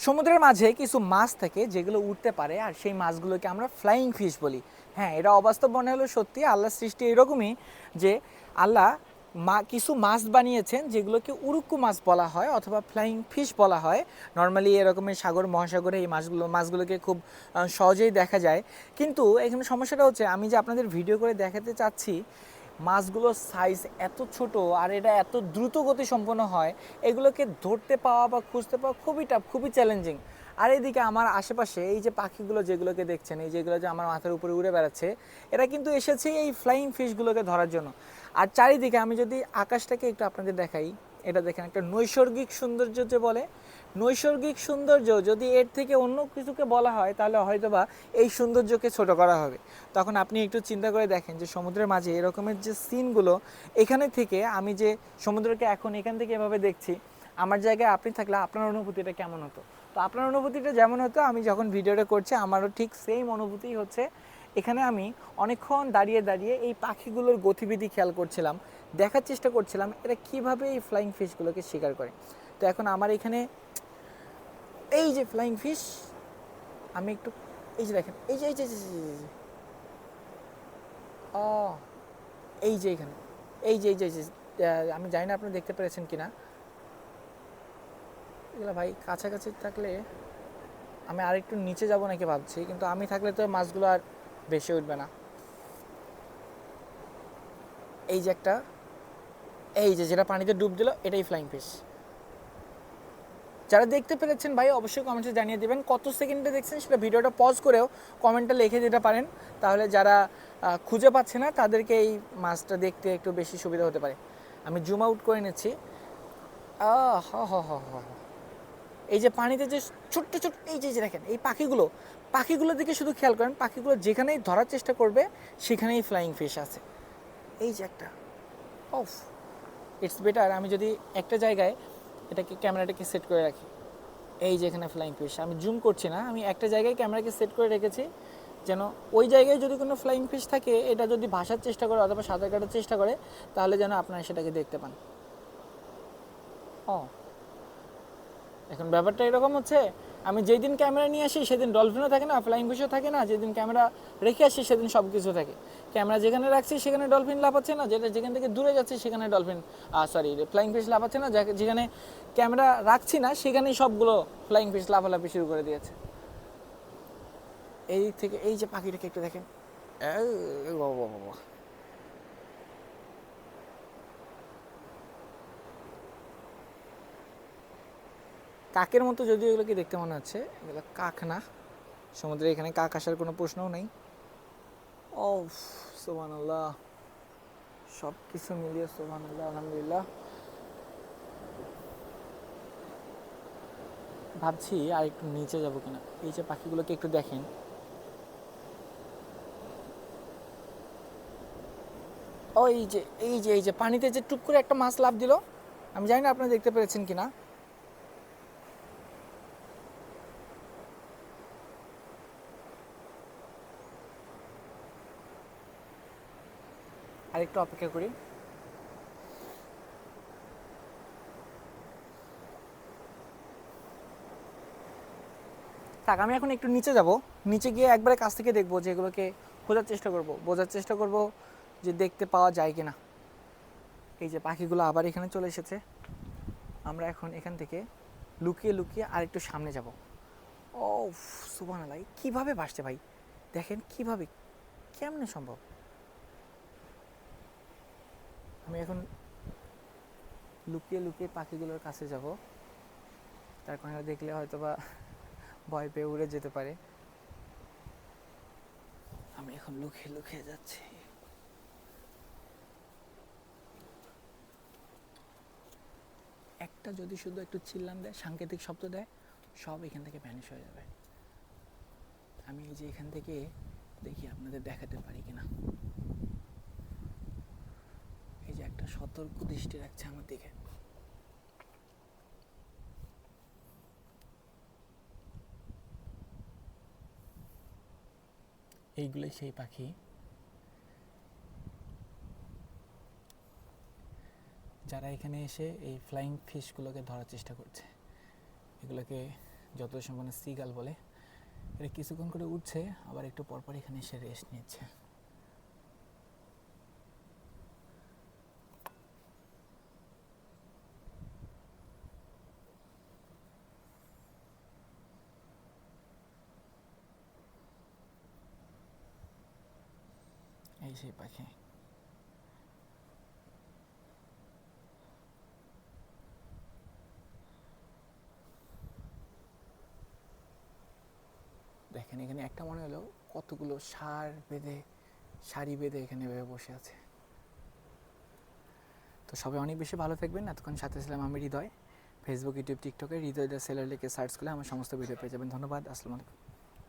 সমুদ্রের মাঝে কিছু মাছ থাকে যেগুলো উঠতে পারে, আর সেই মাছগুলোকে আমরা ফ্লাইং ফিশ বলি। হ্যাঁ, এটা অবাস্তব মনে হলো, সত্যি আল্লাহর সৃষ্টি এরকমই যে আল্লাহ কিছু মাছ বানিয়েছেন যেগুলোকে উড়ুক্কু মাছ বলা হয় অথবা ফ্লাইং ফিশ বলা হয়। নর্মালি এরকমের সাগর মহাসাগরে এই মাছগুলোকে খুব সহজেই দেখা যায়। কিন্তু এখানে সমস্যাটা হচ্ছে, আমি যে আপনাদের ভিডিও করে দেখাতে চাচ্ছি মাছগুলোর সাইজ এত ছোট আর এটা এত দ্রুত গতি সম্পন্ন হয়, এগুলোকে ধরতে পাওয়া বা খুঁজতে পাওয়া খুবই টাফ, খুবই চ্যালেঞ্জিং। আর এইদিকে আমার আশেপাশে এই যে পাখিগুলো যেগুলোকে দেখছেন, এই যেগুলো যে আমার মাথার উপরে উড়ে বেড়াচ্ছে, এরা কিন্তু এসেছে এই ফ্লাইং ফিশগুলোকে ধরার জন্য। আর চারিদিকে আমি যদি আকাশটাকে একটু আপনাদের দেখাই, এটা দেখেন একটা নৈসর্গিক সৌন্দর্য যে বলে, নৈসর্গিক সৌন্দর্য যদি এর থেকে অন্য কিছুকে বলা হয় তাহলে হয়তোবা এই সৌন্দর্যকে ছোট করা হবে। তখন আপনি একটু চিন্তা করে দেখেন যে সমুদ্রের মাঝে এরকমের যে সিনগুলো, এখানে থেকে আমি যে সমুদ্রকে এখন এখান থেকে এভাবে দেখছি, আমার জায়গায় আপনি থাকলে আপনার অনুভূতিটা কেমন হতো? তো আপনার অনুভূতিটা যেমন হতো, আমি যখন ভিডিওটা করছি আমারও ঠিক সেম অনুভূতি হচ্ছে। এখানে আমি অনেকক্ষণ দাঁড়িয়ে দাঁড়িয়ে এই পাখিগুলোর গতিবিধি খেয়াল করছিলাম, দেখার চেষ্টা করছিলাম এরা কীভাবে এই ফ্লাইং ফিশগুলোকে শিকার করে। তো এখন আমার এখানে এই যে ফ্লাইং ফিশ, আমি একটু এই যে দেখেন, এই যে এই যে ও এই যে এখানে এই যে আমি জানি না আপনি দেখতে পেরেছেন কিনা এগুলো। ভাই কাছাকাছি থাকলে আমি আরেকটু নিচে যাব নাকি ভাবছি, কিন্তু আমি থাকলে তো মাছগুলো আর বেশি উঠবে না। এই যে একটা, এই যে যেটা পানিতে ডুব দিল, এটাই ফ্লাইং ফিশ। যারা দেখতে পেরেছেন ভাই অবশ্যই কমেন্টে জানিয়ে দেবেন কত সেকেন্ডে দেখছেন, সেটা ভিডিওটা পজ করেও কমেন্টে লিখে দিতে পারেন। তাহলে যারা খুঁজে পাচ্ছে না তাদেরকে এই মাছটা দেখতে একটু বেশি সুবিধা হতে পারে। আমি জুম আউট করে নিচ্ছি। হ হ হ হ এই যে পানিতে যে ছোট্ট ছোট্ট এই যে দেখেন এই পাখিগুলোর দিকে শুধু খেয়াল করেন, পাখিগুলো যেখানেই ধরার চেষ্টা করবে সেখানেই ফ্লাইং ফিশ আছে। এই যে একটা, অফ, ইটস বেটার আমি যদি একটা জায়গায় ক্যামেরাটাকে সেট করে রাখি। এই যে এখানে ফ্লাইং ফিশ, আমি জুম করছি না, আমি একটা জায়গায় ক্যামেরাকে সেট করে রেখেছি যেন ওই জায়গায় যদি কোনো ফ্লাইং ফিশ থাকে, এটা যদি ভাসার চেষ্টা করে অথবা সাঁতার কাটার চেষ্টা করে, তাহলে যেন আপনারা সেটাকে দেখতে পান। ও, এখন ব্যাপারটা এরকম হচ্ছে, আমি যেই দিন ক্যামেরা নিয়ে আসি সেদিন ডলফিনও থাকে না, ফ্লাইং ফিশও থাকে না। যেদিন ক্যামেরা রেখে আসি সেদিন সব কিছু থাকে। ক্যামেরা যেখানে রাখছি সেখানে ডলফিন লাফাচ্ছে না, যেখান থেকে দূরে যাচ্ছে সেখানে ফ্লাইং ফিশ লাফাচ্ছে না। যেখানে ক্যামেরা রাখছি না সেখানেই সবগুলো ফ্লাইং ফিশ লাফালাফি শুরু করে দিয়েছে। এই দিক থেকে এই যে পাখিটাকে একটু দেখেন, কাকের মতো যদিও এগুলোকে দেখতে মনে হচ্ছে, এগুলো কাক না। সমুদ্রে এখানে কাক আসার কোনো প্রশ্নও নেই। ও সুবহানাল্লাহ, সব কিছু মিলিয়ে সুবহানাল্লাহ, আলহামদুলিল্লাহ। ভাবছি আর একটু নিচে যাবো কিনা। এই যে পাখিগুলোকে একটু দেখেন, ও এই যে পানিতে যে টুক করে একটা মাছ লাফ দিল, আমি জানি না আপনারা দেখতে পেরেছেন কিনা। আর একটু অপেক্ষা করি। থাক, আমি এখন একটু নিচে যাব, নিচে গিয়ে একবারে কাছ থেকে দেখবো, যে এগুলোকে খোঁজার চেষ্টা করব, বোঝার চেষ্টা করব যে দেখতে পাওয়া যায় কিনা। এই যে পাখিগুলো আবার এখানে চলে এসেছে, আমরা এখন এখান থেকে লুকিয়ে লুকিয়ে আর একটু সামনে যাব। ও সুবহানাল্লাহ, কীভাবে ভাসছে ভাই, দেখেন কীভাবে, কেমনে সম্ভব। আমি এখন লুকিয়ে লুকিয়ে পাখিগুলোর কাছে যাব, তার কারণে দেখলে হয়তো বা ভয় পেয়ে উড়ে যেতে পারে। আমি এখন লুকিয়ে লুকিয়ে যাচ্ছি। একটা যদি শুধু একটু চিল্লান দেয়, সাংকেতিক শব্দ দেয়, সব এখান থেকে ভ্যানিশ হয়ে যাবে। আমি এই যে এখান থেকে দেখি আপনাদের দেখাতে পারি কিনা। এই যে একটা সতর্ক দৃষ্টি রাখছে আমার দিকে। এইগুলোই সেই পাখি যারা এখানে এসে এই ফ্লাইং ফিশগুলোকে ধরার চেষ্টা করছে। এগুলোকে যত সম্পূর্ণ সিগাল বলে। এটা কিছুক্ষণ করে উঠছে, আবার একটু পরপর এখানে এসে রেস্ট নিচ্ছে। এই সেই পাখি। দেখেন এখানে একটা মনে হলো কতগুলো সারি বেঁধে এখানে বসে আছে। তো সবাই অনেক বেশি ভালো থাকবেন। এতক্ষণ সাথে ছিলাম আমি হৃদয়। ফেসবুক, ইউটিউব, টিকটকে হৃদয় দ্য সেলার লিখে সার্চ করলে আমার সমস্ত ভিডিও পেয়ে যাবেন। ধন্যবাদ। আসসালামু আলাইকুম।